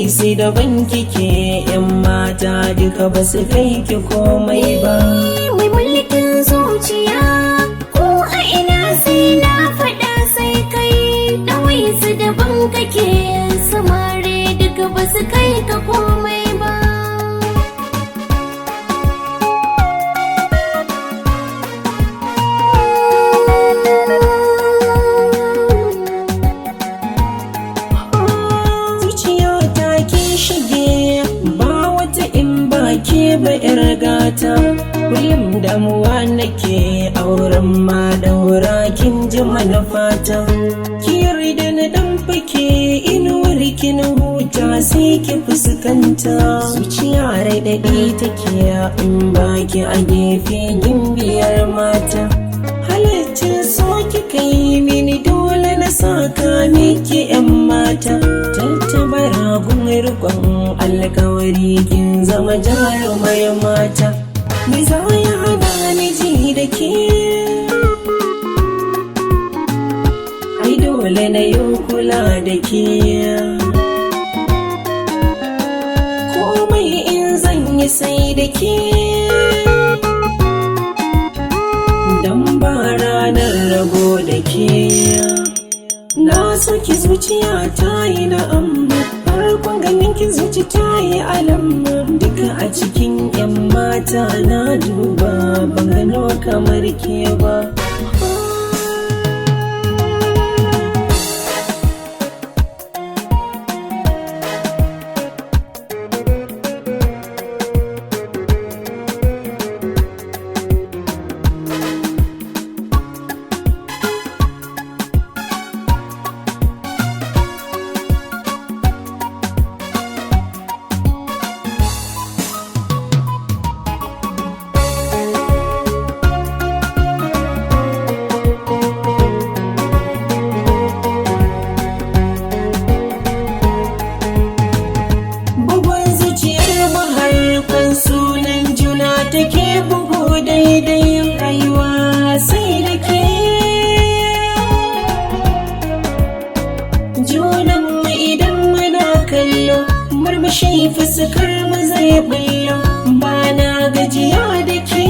sai daban kike yan mata duka ba su kai ki komai ba. Mai mulkin zuciya ko a ina sai na faɗa sai kai ɗawai su daban kake samare duka ba su kai ka komai ba. Ba yar gata kullum damuwa nake auren ma daura kin ji manufata ki yarda na dan fake inuwar kin huta sai ki fuskanta zuciya rai dadi take in baki a gefe gimbiyar mata halaccin so ki kai mini dole na saka miki yan mata tattabara gun rikon alkawari kin zama jarumar mata me za ya hana ni ji da ke ai dole na yi kula da ke komai in zan yi sai da ke dan ba ranar rago da ke na soki zuciya ta yi na'am farkon ganin ki zuci ta yi alamma duka a cikin yan mata na duba ban gano kamar ke ba. Take bugu daidai rayuwa sai da ke junanmu idan muna kallo murmushi fuskar mu zai bullo ba na gajiya da ke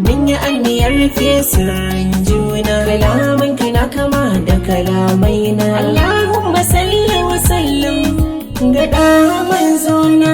mun yi aniyar fesan juna kalaman kina kama da kalamai na Allahumma salli wa sallim ga ɗa manzona.